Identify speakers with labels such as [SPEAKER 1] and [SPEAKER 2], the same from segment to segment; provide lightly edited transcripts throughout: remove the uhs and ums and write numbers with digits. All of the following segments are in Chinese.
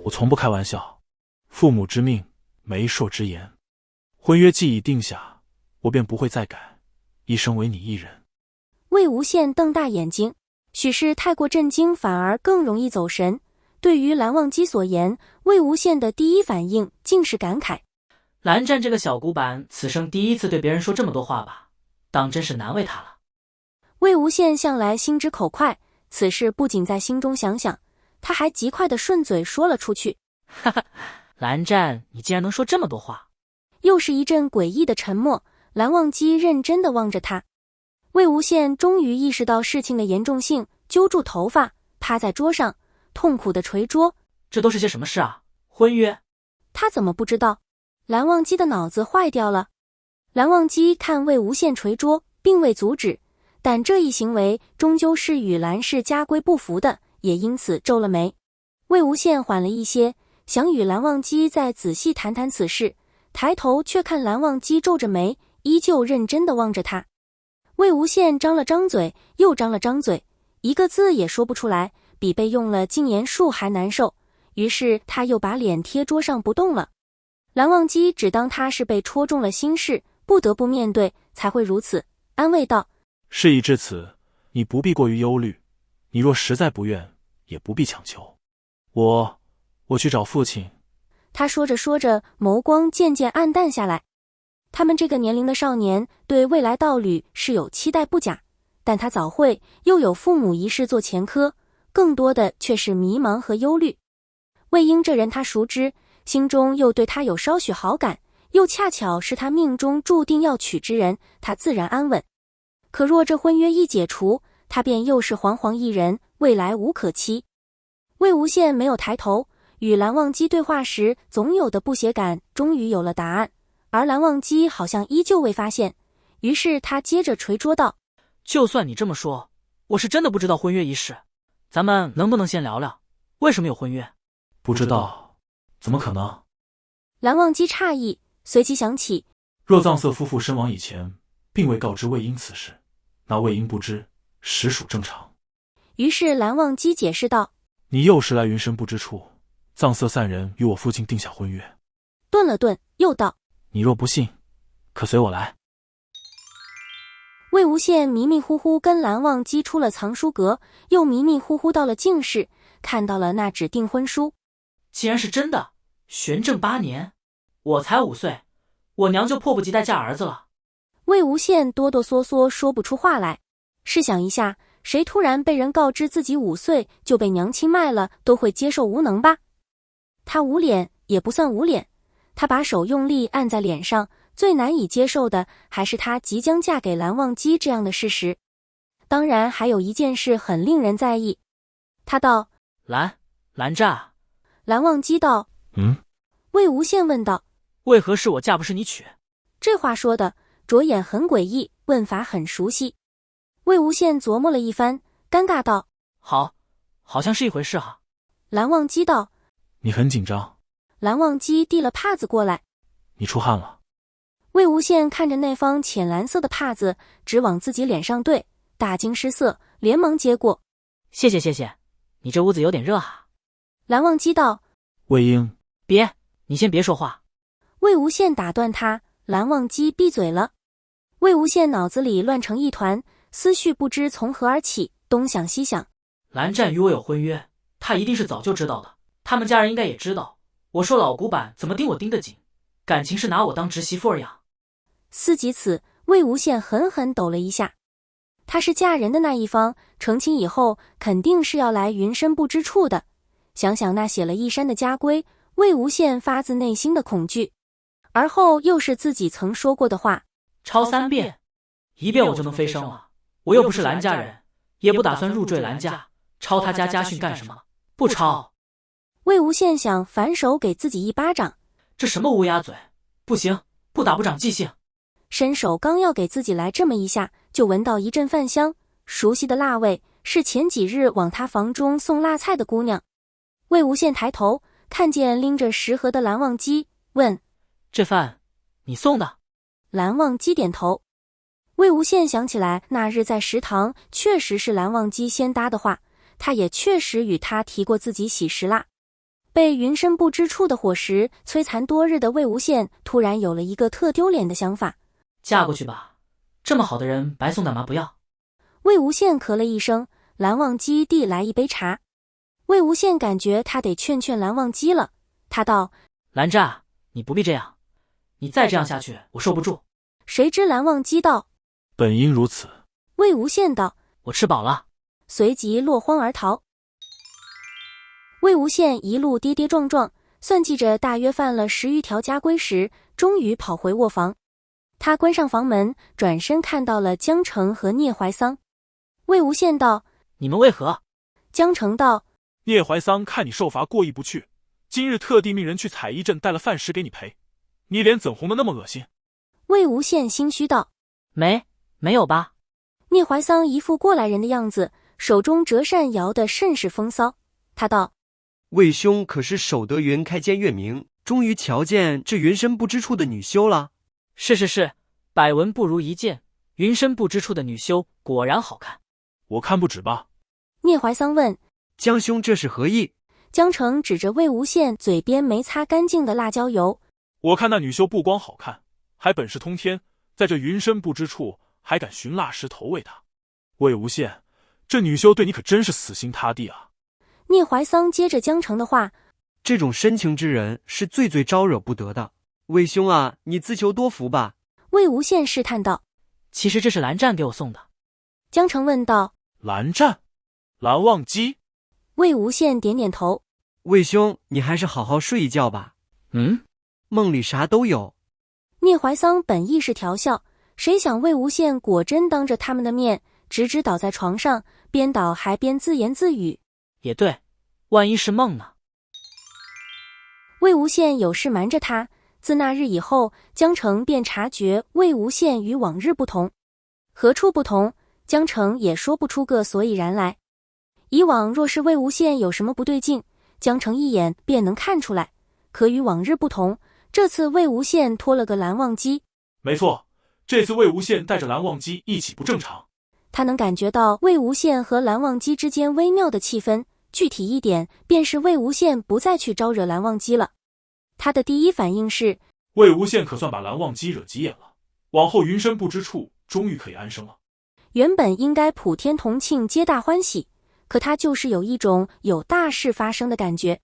[SPEAKER 1] 我从不开玩笑，父母之命，媒妁之言，婚约既已定下，我便不会再改，一生为你一人。
[SPEAKER 2] 魏无羡瞪大眼睛，许是太过震惊，反而更容易走神。对于蓝忘机所言，魏无羡的第一反应竟是感慨。
[SPEAKER 3] 蓝湛这个小古板，此生第一次对别人说这么多话吧，当真是难为他了。
[SPEAKER 2] 魏无羡向来心直口快，此事不仅在心中想想，他还极快地顺嘴说了出去。
[SPEAKER 3] 哈哈，蓝湛，你竟然能说这么多话。
[SPEAKER 2] 又是一阵诡异的沉默，蓝忘机认真地望着他。魏无羡终于意识到事情的严重性，揪住头发，趴在桌上，痛苦地捶桌。
[SPEAKER 3] 这都是些什么事啊？婚约？
[SPEAKER 2] 他怎么不知道？蓝忘机的脑子坏掉了。蓝忘机看魏无羡捶桌，并未阻止，但这一行为终究是与蓝氏家规不符的，也因此皱了眉。魏无羡缓了一些，想与蓝忘机再仔细谈谈此事，抬头却看蓝忘机皱着眉，依旧认真地望着他。魏无羡张了张嘴，又张了张嘴，一个字也说不出来，比被用了禁言术还难受。于是他又把脸贴桌上不动了。蓝忘机只当他是被戳中了心事，不得不面对，才会如此，安慰道：
[SPEAKER 1] 事已至此，你不必过于忧虑，你若实在不愿，也不必强求。我去找父亲。
[SPEAKER 2] 他说着说着，眸光渐渐暗淡下来。他们这个年龄的少年对未来道侣是有期待不假，但他早会又有父母一事做前科，更多的却是迷茫和忧虑。魏婴这人他熟知，心中又对他有稍许好感，又恰巧是他命中注定要娶之人，他自然安稳。可若这婚约一解除，他便又是惶惶一人，未来无可期。魏无羡没有抬头，与蓝忘机对话时总有的不谐感终于有了答案，而蓝忘机好像依旧未发现，于是他接着捶桌道：
[SPEAKER 3] 就算你这么说，我是真的不知道婚约一事，咱们能不能先聊聊，为什么有婚约？
[SPEAKER 1] 不知道，怎么可能？
[SPEAKER 2] 蓝忘机诧异，随即想起，
[SPEAKER 1] 若藏色夫妇身亡以前，并未告知魏婴此事，那魏婴不知，实属正常。
[SPEAKER 2] 于是蓝忘机解释道：
[SPEAKER 1] 你又是来云深不知处，藏色三人与我父亲定下婚约。
[SPEAKER 2] 顿了顿，又道：
[SPEAKER 1] 你若不信，可随我来。
[SPEAKER 2] 魏无羡迷迷糊糊跟蓝忘机出了藏书阁，又迷迷糊糊到了净室，看到了那纸订婚书。
[SPEAKER 3] 既然是真的，玄正8年，我才5岁，我娘就迫不及待嫁儿子了。
[SPEAKER 2] 魏无羡哆哆嗦嗦说不出话来。试想一下，谁突然被人告知自己5岁就被娘亲卖了，都会接受无能吧？他捂脸也不算捂脸，他把手用力按在脸上，最难以接受的还是他即将嫁给蓝忘机这样的事实。当然还有一件事很令人在意。他道：
[SPEAKER 3] 蓝湛。
[SPEAKER 2] 蓝忘机道：魏无羡问道：
[SPEAKER 3] 为何是我嫁不是你娶？
[SPEAKER 2] 这话说的着眼很诡异，问法很熟悉。魏无羡琢磨了一番，尴尬道：
[SPEAKER 3] 好像是一回事哈。
[SPEAKER 2] 蓝忘机道：
[SPEAKER 1] 你很紧张。
[SPEAKER 2] 蓝忘机递了帕子过来。
[SPEAKER 1] 你出汗了。
[SPEAKER 2] 魏无羡看着那方浅蓝色的帕子直往自己脸上对，大惊失色，连忙接过。
[SPEAKER 3] 谢谢，你这屋子有点热啊。
[SPEAKER 2] 蓝忘机道：
[SPEAKER 1] 魏婴，
[SPEAKER 3] 你先别说话。
[SPEAKER 2] 魏无羡打断他，蓝忘机闭嘴了。魏无羡脑子里乱成一团，思绪不知从何而起，东想西想。
[SPEAKER 3] 蓝湛与我有婚约，他一定是早就知道的，他们家人应该也知道。我说老古板怎么盯我盯得紧，感情是拿我当侄媳妇儿养。
[SPEAKER 2] 思及此，魏无羡狠狠抖了一下。他是嫁人的那一方，成亲以后肯定是要来云深不知处的。想想那写了一山的家规，魏无羡发自内心的恐惧。而后又是自己曾说过的话：
[SPEAKER 3] 抄3遍，1遍我就能飞升了。我又不是蓝家人，也不打算入赘蓝家，抄他家家训干什么？不抄。
[SPEAKER 2] 魏无羡想反手给自己一巴掌。
[SPEAKER 3] 这什么乌鸦嘴？不行，不打不长记性。
[SPEAKER 2] 伸手刚要给自己来这么一下，就闻到一阵饭香，熟悉的辣味，是前几日往他房中送辣菜的姑娘。魏无羡抬头看见拎着食盒的蓝忘机，问：
[SPEAKER 3] 这饭你送的？
[SPEAKER 2] 蓝忘机点头。魏无羡想起来那日在食堂确实是蓝忘机先搭的话，他也确实与他提过自己喜食辣。被云深不知处的伙食摧残多日的魏无羡突然有了一个特丢脸的想法：
[SPEAKER 3] 嫁过去吧，这么好的人白送干嘛不要？
[SPEAKER 2] 魏无羡咳了一声，蓝忘机递来一杯茶。魏无羡感觉他得劝劝蓝忘机了，他道：
[SPEAKER 3] 蓝湛，你不必这样，你再这样下去我受不住。
[SPEAKER 2] 谁知蓝忘机道：
[SPEAKER 1] 本应如此。
[SPEAKER 2] 魏无羡道：
[SPEAKER 3] 我吃饱了。
[SPEAKER 2] 随即落荒而逃。魏无羡一路跌跌撞撞，算计着大约犯了10余条家规时，终于跑回卧房。他关上房门，转身看到了江澄和聂怀桑。魏无羡道：
[SPEAKER 3] 你们为何？
[SPEAKER 2] 江澄道：
[SPEAKER 1] 聂怀桑看你受罚过意不去，今日特地命人去采衣镇带了饭食给你赔，你脸怎红得那么恶心？
[SPEAKER 2] 魏无羡心虚道：
[SPEAKER 3] 没有吧？
[SPEAKER 2] 聂怀桑一副过来人的样子，手中折扇摇得甚是风骚。他道：
[SPEAKER 4] 魏兄可是守得云开见月明，终于瞧见这云深不知处的女修了？
[SPEAKER 3] 是，百闻不如一见，云深不知处的女修果然好看。
[SPEAKER 1] 我看不止吧。
[SPEAKER 2] 聂怀桑问：
[SPEAKER 4] 江兄这是何意？
[SPEAKER 2] 江澄指着魏无羡嘴边没擦干净的辣椒油：
[SPEAKER 1] 我看那女修不光好看，还本事通天，在这云深不知处还敢寻蜡石投喂她。魏无羡，这女修对你可真是死心塌地啊。
[SPEAKER 2] 聂怀桑接着江澄的话：
[SPEAKER 4] 这种深情之人是最招惹不得的。魏兄啊，你自求多福吧。
[SPEAKER 2] 魏无羡试探道：
[SPEAKER 3] 其实这是蓝湛给我送的。
[SPEAKER 2] 江澄问道：
[SPEAKER 1] 蓝湛？蓝忘机？
[SPEAKER 2] 魏无羡点点头：
[SPEAKER 4] 魏兄，你还是好好睡一觉吧。梦里啥都有。
[SPEAKER 2] 聂怀桑本意是调笑，谁想魏无羡果真当着他们的面直直倒在床上，边倒还边自言自语：
[SPEAKER 3] 也对，万一是梦呢？
[SPEAKER 2] 魏无羡有事瞒着他，自那日以后，江澄便察觉魏无羡与往日不同。何处不同，江澄也说不出个所以然来。以往若是魏无羡有什么不对劲，江澄一眼便能看出来，可与往日不同，这次魏无羡拖了个蓝忘机。
[SPEAKER 1] 没错，这次魏无羡带着蓝忘机一起不正常。
[SPEAKER 2] 他能感觉到魏无羡和蓝忘机之间微妙的气氛，具体一点，便是魏无羡不再去招惹蓝忘机了。他的第一反应是，
[SPEAKER 1] 魏无羡可算把蓝忘机惹急眼了，往后云深不知处终于可以安生了。
[SPEAKER 2] 原本应该普天同庆，皆大欢喜，可他就是有一种有大事发生的感觉。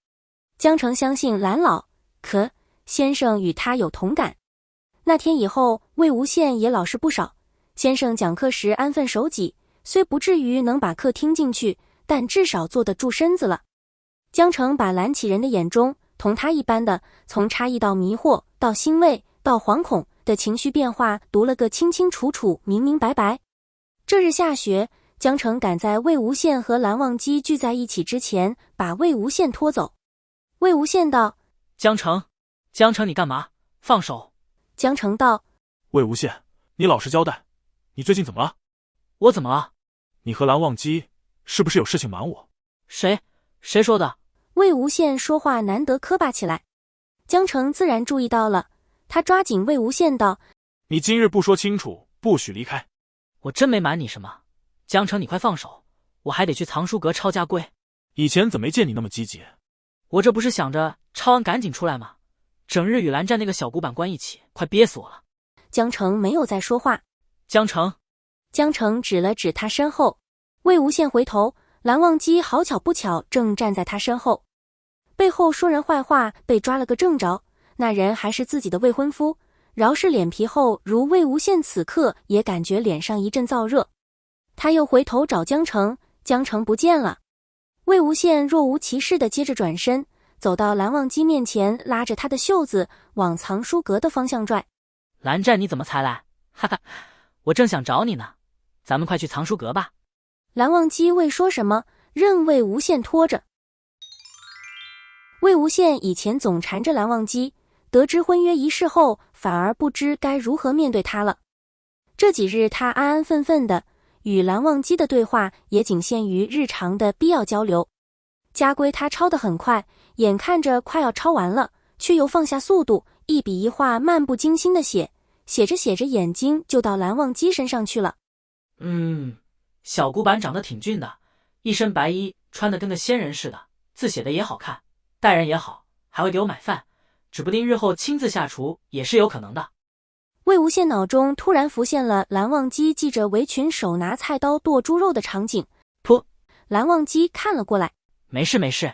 [SPEAKER 2] 江澄相信蓝老，可先生与他有同感。那天以后，魏无羡也老实不少。先生讲课时安分守己，虽不至于能把课听进去，但至少坐得住身子了。江澄把蓝启仁的眼中同他一般的，从诧异到迷惑，到欣慰，到惶恐的情绪变化读了个清清楚楚，明明白白。这日下学，江澄赶在魏无羡和蓝忘机聚在一起之前，把魏无羡拖走。魏无羡道：
[SPEAKER 3] 江澄，你干嘛？放手！
[SPEAKER 2] 江澄道：
[SPEAKER 1] 魏无羡，你老实交代，你最近怎么了？
[SPEAKER 3] 我怎么了？
[SPEAKER 1] 你和蓝忘机是不是有事情瞒我？
[SPEAKER 3] 谁说的？
[SPEAKER 2] 魏无羡说话难得磕巴起来。江澄自然注意到了，他抓紧魏无羡道：
[SPEAKER 1] 你今日不说清楚，不许离开。
[SPEAKER 3] 我真没瞒你什么，江澄你快放手，我还得去藏书阁抄家规。
[SPEAKER 1] 以前怎么没见你那么积极？
[SPEAKER 3] 我这不是想着抄完赶紧出来吗？整日与蓝湛那个小古板关一起，快憋死我了。
[SPEAKER 2] 江澄没有再说话。
[SPEAKER 3] 江澄
[SPEAKER 2] 指了指他身后。魏无羡回头，蓝忘机好巧不巧正站在他身后，背后说人坏话被抓了个正着，那人还是自己的未婚夫，饶是脸皮厚如魏无羡此刻也感觉脸上一阵燥热。他又回头找江澄，江澄不见了。魏无羡若无其事地接着转身，走到蓝忘机面前，拉着他的袖子往藏书阁的方向拽。
[SPEAKER 3] 蓝湛你怎么才来？哈哈，我正想找你呢，咱们快去藏书阁吧。
[SPEAKER 2] 蓝忘机未说什么，任魏无羡拖着。魏无羡以前总缠着蓝忘机，得知婚约一事后，反而不知该如何面对他了。这几日他安安分分的，与蓝忘机的对话也仅限于日常的必要交流。家规他抄得很快，眼看着快要抄完了，却又放下速度，一笔一画漫不经心的写，写着写着眼睛就到蓝忘机身上去了。
[SPEAKER 3] 小古板长得挺俊的，一身白衣，穿得跟个仙人似的，字写的也好看，待人也好，还会给我买饭，指不定日后亲自下厨也是有可能的。
[SPEAKER 2] 魏无羡脑中突然浮现了蓝忘机系着围裙手拿菜刀剁猪肉的场景。
[SPEAKER 3] 噗！
[SPEAKER 2] 蓝忘机看了过来，
[SPEAKER 3] 没事没事，